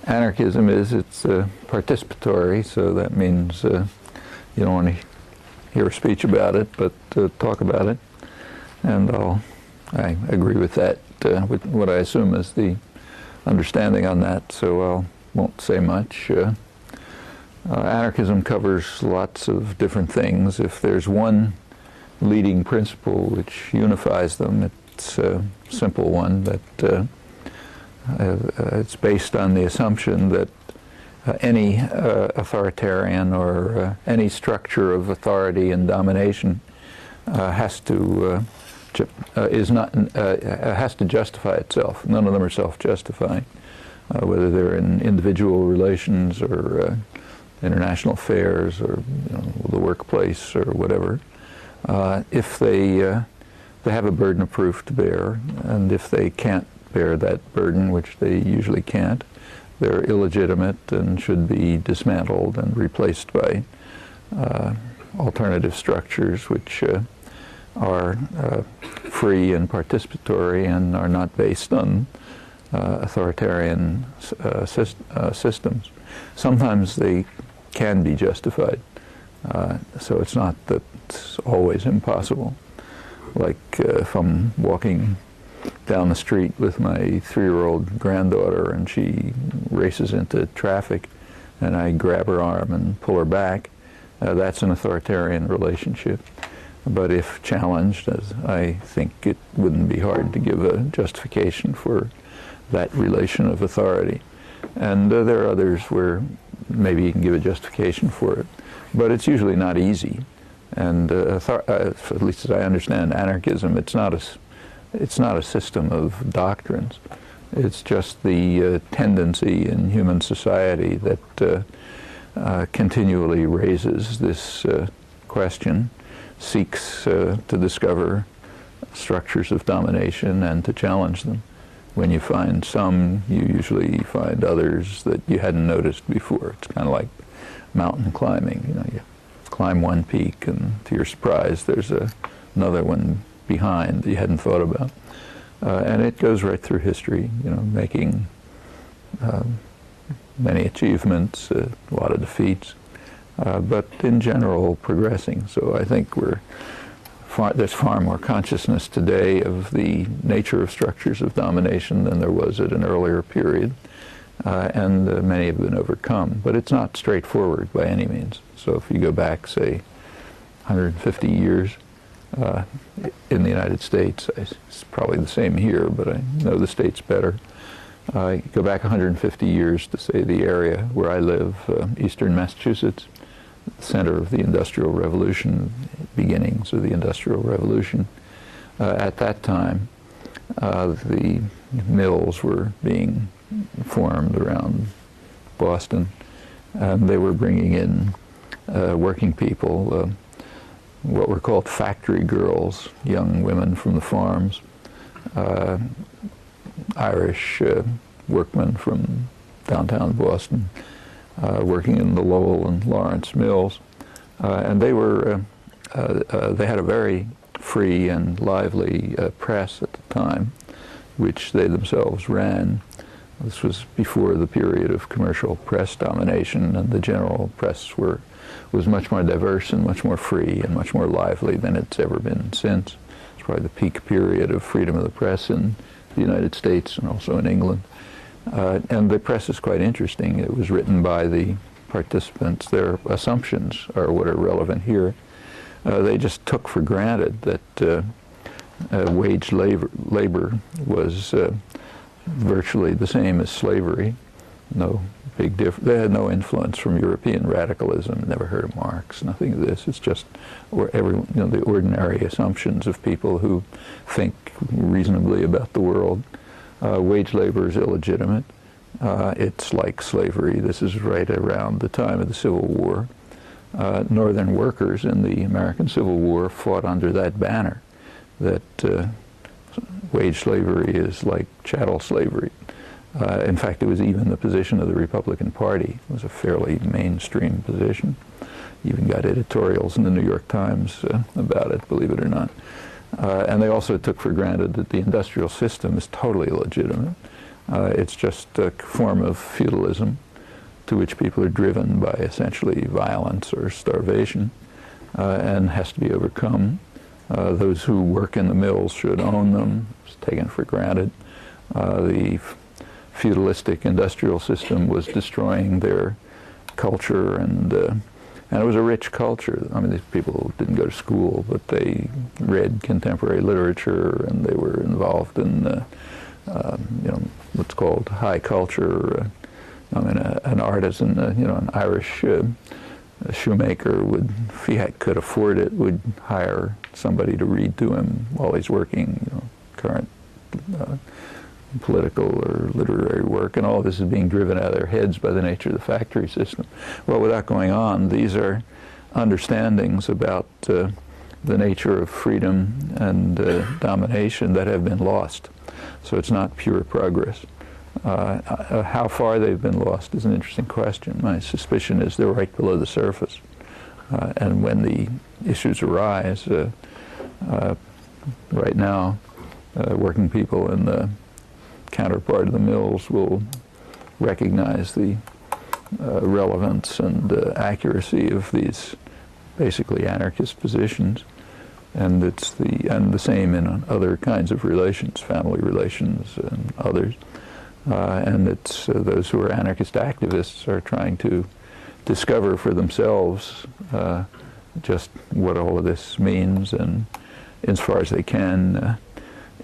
Anarchism is, it's participatory, so that means you don't want to hear a speech about it, but talk about it. And I agree with that, with what I assume is the understanding on that, so I won't say much. Anarchism covers lots of different things. If there's one leading principle which unifies them, it's a simple one that it's based on the assumption that any authoritarian or any structure of authority and domination has to justify itself. None of them are self-justifying, whether they're in individual relations or international affairs or the workplace or whatever. If they have a burden of proof to bear, and if they can't bear that burden, which they usually can't, they're illegitimate and should be dismantled and replaced by alternative structures which are free and participatory and are not based on authoritarian systems. Sometimes they can be justified, so it's not that it's always impossible. Like if I'm walking down the street with my 3-year-old granddaughter and she races into traffic and I grab her arm and pull her back, that's an authoritarian relationship. But if challenged, as I think it wouldn't be hard to give a justification for that relation of authority. And there are others where maybe you can give a justification for it. But it's usually not easy. And at least as I understand anarchism, it's not a system of doctrines. It's just the tendency in human society that continually raises this question, seeks to discover structures of domination and to challenge them. When you find some, you usually find others that you hadn't noticed before. It's kind of like mountain climbing. You climb one peak, and to your surprise, there's another one behind that you hadn't thought about. And it goes right through history, making many achievements, a lot of defeats, but in general progressing. So I think there's far more consciousness today of the nature of structures of domination than there was at an earlier period, and many have been overcome. But it's not straightforward by any means. So if you go back, say, 150 years in the United States, it's probably the same here, but I know the States better. Go back 150 years to, say, the area where I live, eastern Massachusetts, the center of the Industrial Revolution, beginnings of the Industrial Revolution. At that time, the mills were being formed around Boston, and they were bringing in working people, what were called factory girls, young women from the farms, Irish workmen from downtown Boston, working in the Lowell and Lawrence mills, and they had a very free and lively press at the time, which they themselves ran. This was before the period of commercial press domination, and the general press was much more diverse and much more free and much more lively than it's ever been since. It's probably the peak period of freedom of the press in the United States and also in England. And the press is quite interesting. It was written by the participants. Their assumptions are what are relevant here. They just took for granted that wage labor was virtually the same as slavery. No big difference. They had no influence from European radicalism. Never heard of Marx. Nothing of this. It's just the ordinary assumptions of people who think reasonably about the world. Wage labor is illegitimate. It's like slavery. This is right around the time of the Civil War. Northern workers in the American Civil War fought under that banner, that wage slavery is like chattel slavery. In fact, it was even the position of the Republican Party. It was a fairly mainstream position. Even got editorials in the New York Times about it, believe it or not. And they also took for granted that the industrial system is totally illegitimate. It's just a form of feudalism to which people are driven by essentially violence or starvation, and has to be overcome. Those who work in the mills should own them. It's taken for granted. The feudalistic industrial system was destroying their culture, and it was a rich culture. I mean, these people didn't go to school, but they read contemporary literature, and they were involved in what's called high culture. I mean, an artisan, an Irish shoemaker would, if he could afford it, would hire somebody to read to him while he's working, current political or literary work, and all this is being driven out of their heads by the nature of the factory system. Well, without going on, these are understandings about the nature of freedom and domination that have been lost. So it's not pure progress. How far they've been lost is an interesting question. My suspicion is they're right below the surface. And when the issues arise, right now, working people in the counterpart of the mills will recognize the relevance and accuracy of these basically anarchist positions. And it's the same in other kinds of relations, family relations and others. And it's those who are anarchist activists are trying to discover for themselves just what all of this means, and as far as they can,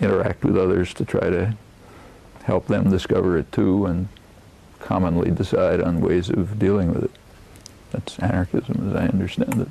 interact with others to try to help them discover it too, and commonly decide on ways of dealing with it. That's anarchism as I understand it.